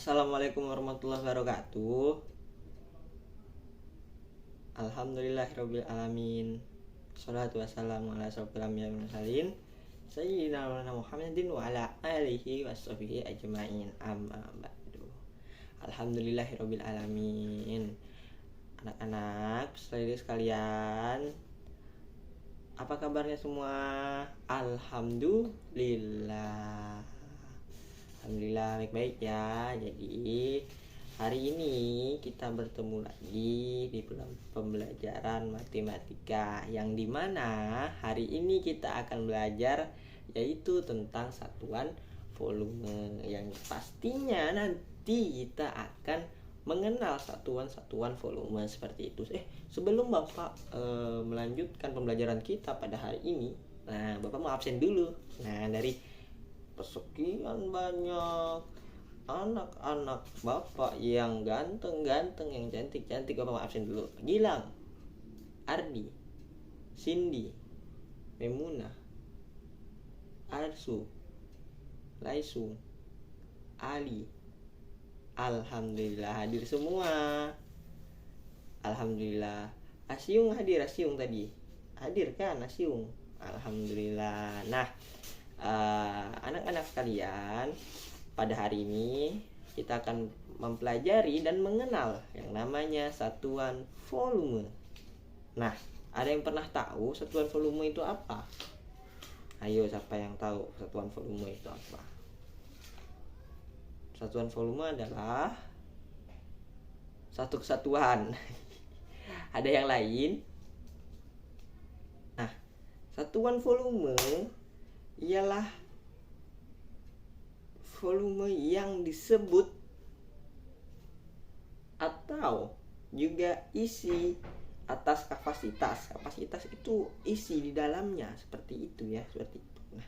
Assalamualaikum warahmatullahi wabarakatuh. Alhamdulillahirabbil alamin. Shalatu wassalamu ala asyrofil anbiya'i wal mursalin sayyidina Muhammadin wa ala alihi washabihi ajmain. Amma ba'du. Alhamdulillahirabbil alamin. Anak-anak, peserta sekalian, apa kabarnya semua? Alhamdulillah. Alhamdulillah baik-baik ya. Jadi hari ini kita bertemu lagi di pembelajaran matematika, yang dimana hari ini kita akan belajar yaitu tentang satuan volume, yang pastinya nanti kita akan mengenal satuan-satuan volume seperti itu. Sebelum Bapak melanjutkan pembelajaran kita pada hari ini, nah Bapak mau absen dulu. Nah, dari sekian banyak anak-anak Bapak yang ganteng-ganteng, yang cantik-cantik, Bapak mau absen dulu. Gilang, Ardi, Cindy, Memuna, Arsu, Laisu, Ali. Alhamdulillah hadir semua. Alhamdulillah. Asyung hadir, Asyung tadi. Hadir kan Asyung? Alhamdulillah. Nah, anak-anak sekalian, pada hari ini kita akan mempelajari dan mengenal yang namanya satuan volume. Nah, ada yang pernah tahu satuan volume itu apa? Ayo, siapa yang tahu satuan volume itu apa? Satuan volume adalah satu kesatuan. Ada yang lain? Nah, satuan volume ialah volume yang disebut atau juga isi atas kapasitas. Kapasitas itu isi di dalamnya, seperti itu ya, seperti itu. Nah,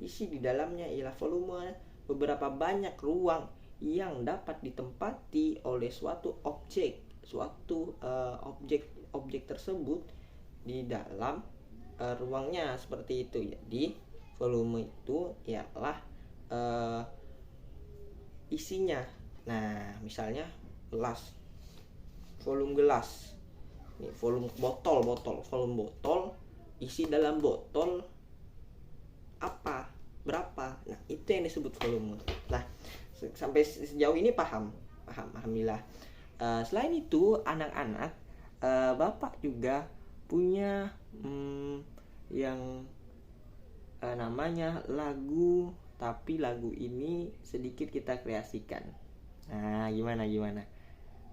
isi di dalamnya ialah volume beberapa banyak ruang yang dapat ditempati oleh suatu objek. Objek tersebut di dalam ruangnya, seperti itu. Jadi volume itu ialah isinya. Nah, misalnya gelas, volume gelas. Ini volume botol, volume botol, isi dalam botol apa, berapa. Nah, itu yang disebut volume. Nah, sampai sejauh ini paham, alhamdulillah. Selain itu, anak-anak, Bapak juga punya yang namanya lagu, tapi lagu ini sedikit kita kreasikan. Nah, gimana?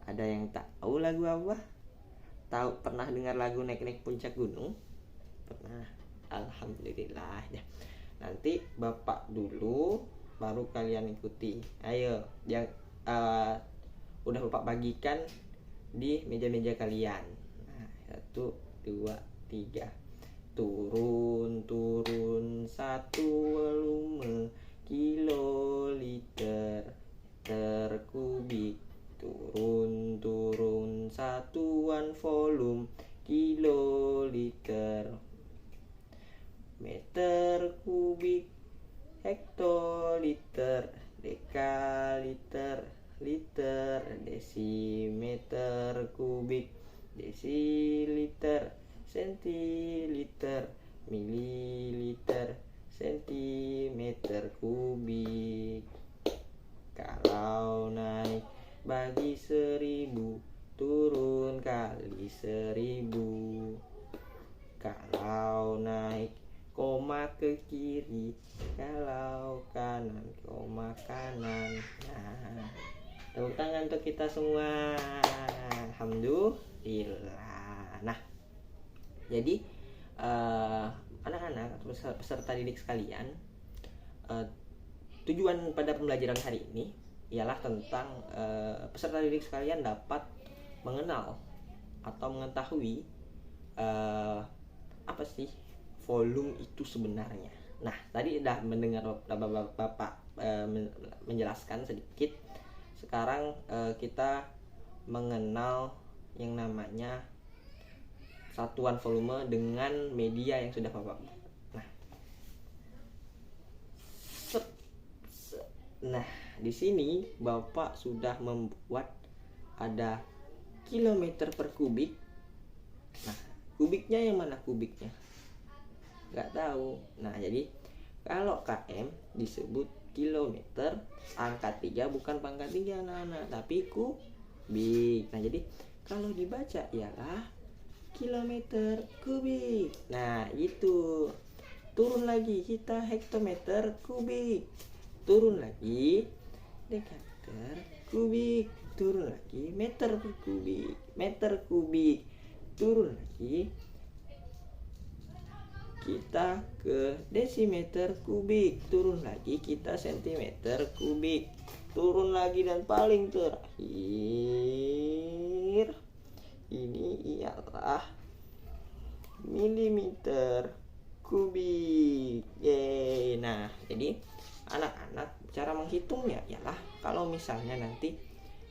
Ada yang tahu lagu apa? Tahu, pernah dengar lagu Naik-Naik Puncak Gunung? Pernah. Alhamdulillah ya. Nanti Bapak dulu, baru kalian ikuti. Ayo, yang udah Bapak bagikan di meja-meja kalian. Nah, 1, 2, 3. Turun satu volume, kiloliter kubik. Turun satuan volume, kiloliter, meter kubik, hektoliter, dekaliter, liter, desimeter kubik, desiliter, sentiliter, mililiter, sentimeter kubik. Kalau naik bagi 1000, turun kali 1000. Kalau naik koma ke kiri, kalau kanan koma kanan. Nah, tepuk tangan untuk kita semua. Alhamdulillah. Nah, jadi anak-anak atau peserta didik sekalian, tujuan pada pembelajaran hari ini ialah tentang peserta didik sekalian dapat mengenal atau mengetahui apa sih volume itu sebenarnya. Nah, tadi udah mendengar Bapak menjelaskan sedikit. Sekarang kita mengenal yang namanya satuan volume dengan media yang sudah Bapak. Nah, di sini Bapak sudah membuat ada kilometer per kubik. Nah, kubiknya yang mana kubiknya? Nggak tahu. Nah, jadi kalau km disebut kilometer, angka 3 bukan pangkat 3 anak-anak, tapi kubik. Nah, jadi kalau dibaca ialah kilometer kubik. Nah, itu. Turun lagi kita hektometer kubik. Turun lagi dekameter kubik. Turun lagi meter per kubik. Meter kubik. Turun lagi kita ke desimeter kubik. Turun lagi kita sentimeter kubik. Turun lagi dan paling terakhir ini ialah milimeter kubik. Yeay. Nah, jadi anak-anak cara menghitungnya ialah kalau misalnya nanti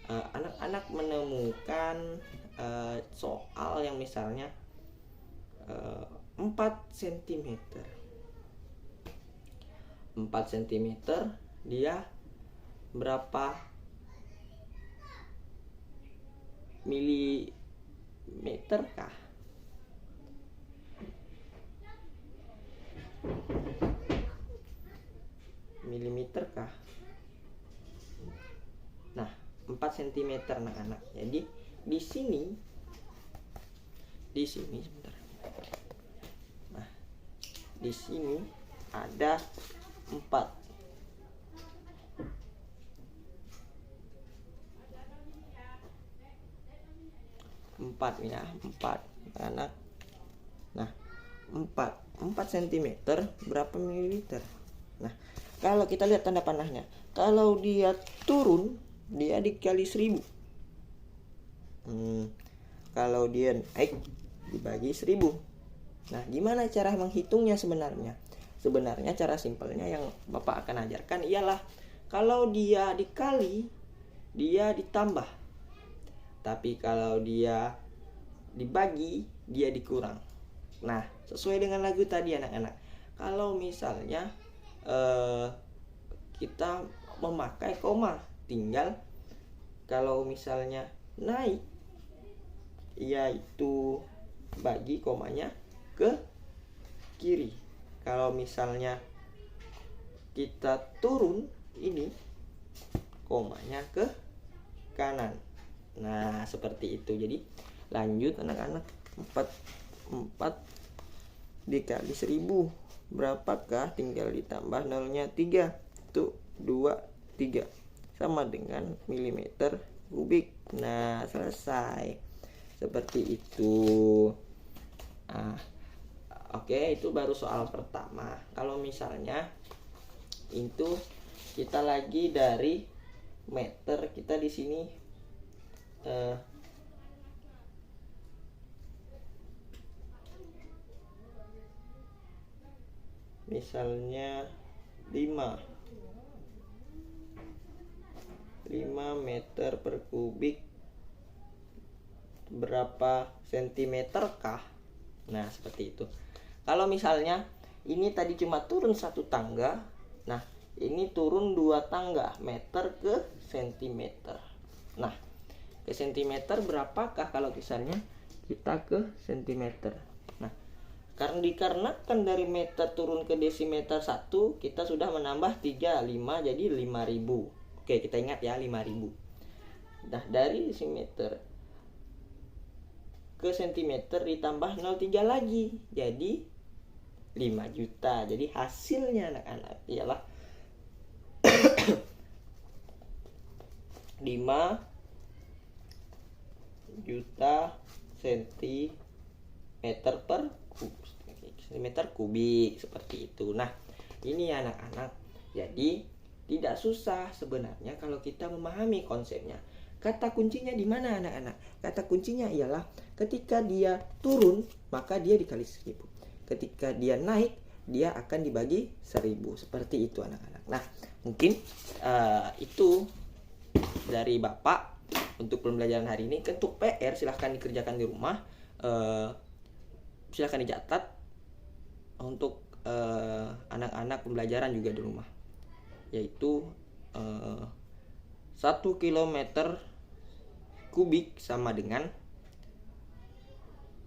anak-anak menemukan soal yang misalnya 4 cm 4 cm dia berapa milimeter kah? Milimeter kah? Nah, 4 cm anak-anak. Jadi di sini sebentar. Nah, di sini ada 4 ya, 4 anak. Nah, 4 cm berapa mililiter? Nah, kalau kita lihat tanda panahnya, kalau dia turun dia dikali 1000. Kalau dia naik dibagi 1000. Nah, gimana cara menghitungnya sebenarnya? Sebenarnya cara simpelnya yang Bapak akan ajarkan ialah kalau dia dikali, dia ditambah. Tapi kalau dia dibagi, dia dikurang. Nah, sesuai dengan lagu tadi anak-anak. Kalau misalnya kita memakai koma, tinggal kalau misalnya naik, yaitu bagi komanya ke kiri. Kalau misalnya kita turun, ini komanya ke kanan. Nah, seperti itu. Jadi lanjut anak-anak. 4 dikali 1000 berapakah? Tinggal ditambah nolnya 3. Tuh 2, 3 sama dengan milimeter kubik. Nah, selesai. Seperti itu. Nah, oke, itu baru soal pertama. Kalau misalnya itu kita lagi dari meter, kita di sini misalnya 5 meter per kubik berapa sentimeter kah? Nah, seperti itu. Kalau misalnya ini tadi cuma turun 1 tangga, nah ini turun 2 tangga, meter ke sentimeter. Nah, ke sentimeter berapakah kalau misalnya kita ke sentimeter? Nah, karena dikarenakan dari meter turun ke desimeter 1, kita sudah menambah 3, 5 jadi 5000. Oke, kita ingat ya 5000. Nah, dari desimeter ke sentimeter ditambah 0,3 lagi jadi 5 juta. Jadi hasilnya anak-anak ialah 5 juta sentimeter per sentimeter kubik, seperti itu. Nah, ini anak-anak. Jadi tidak susah sebenarnya kalau kita memahami konsepnya. Kata kuncinya di mana anak-anak? Kata kuncinya ialah ketika dia turun maka dia dikali 1000. Ketika dia naik dia akan dibagi 1000. Seperti itu anak-anak. Nah, mungkin itu dari Bapak untuk pembelajaran hari ini. Untuk PR silahkan dikerjakan di rumah. Silahkan dicatat untuk anak-anak pembelajaran juga di rumah, yaitu 1 kilometer kubik sama dengan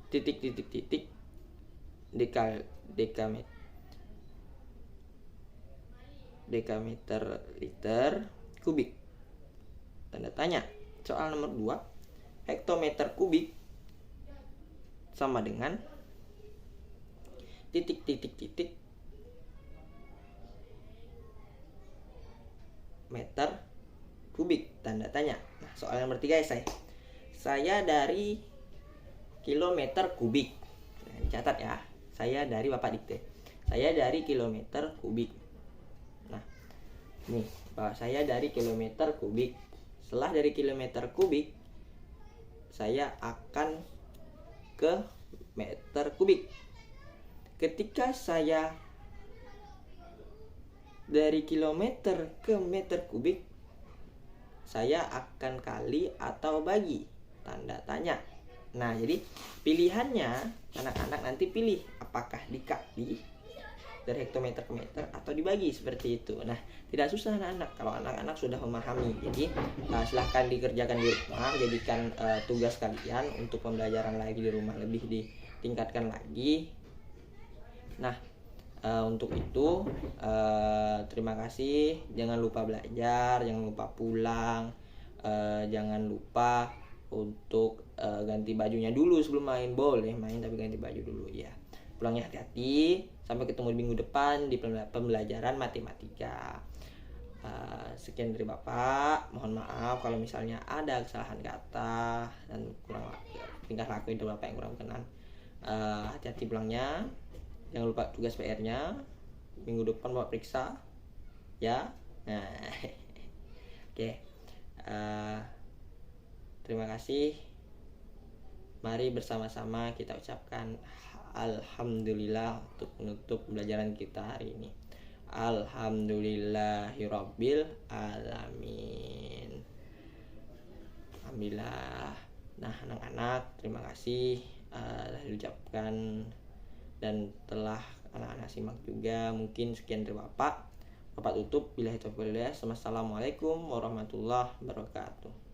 titik dekameter liter kubik. Tanda tanya. Soal nomor 2, hektometer kubik sama dengan titik meter kubik. Tanda tanya. Nah, soal nomor 3 ya saya dari kilometer kubik. Nah, dicatat ya. Saya dari Bapak dikte. Saya dari kilometer kubik. Nah, nih, bahwa saya dari kilometer kubik. Setelah dari kilometer kubik, saya akan ke meter kubik. Ketika saya dari kilometer ke meter kubik, saya akan kali atau bagi. Tanda tanya. Nah, jadi pilihannya anak-anak nanti pilih apakah dikali dari hektometer ke meter atau dibagi seperti itu. Nah, tidak susah anak-anak kalau anak-anak sudah memahami. Jadi silahkan dikerjakan di rumah, jadikan tugas kalian untuk pembelajaran lagi di rumah, lebih ditingkatkan lagi. Nah, untuk itu terima kasih. Jangan lupa belajar, jangan lupa pulang, jangan lupa untuk ganti bajunya dulu sebelum main. Boleh main tapi ganti baju dulu ya. Pulangnya hati-hati. Sampai ketemu di minggu depan di pembelajaran matematika. Sekian dari Bapak. Mohon maaf kalau misalnya ada kesalahan kata dan kurang tingkah laku itu Bapak yang kurang berkenan. Hati-hati pulangnya. Jangan lupa tugas PR-nya. Minggu depan Bapak periksa. Ya. Nah. Oke. Terima kasih. Mari bersama-sama kita ucapkan alhamdulillah untuk menutup pembelajaran kita hari ini. Alhamdulillahirabbil alamin. Alhamdulillah. Nah, anak-anak, terima kasih telah diucapkan dan telah anak-anak simak juga. Mungkin sekian dari Bapak tutup. Billahi taufiq wal hidayah. Assalamualaikum warahmatullahi wabarakatuh.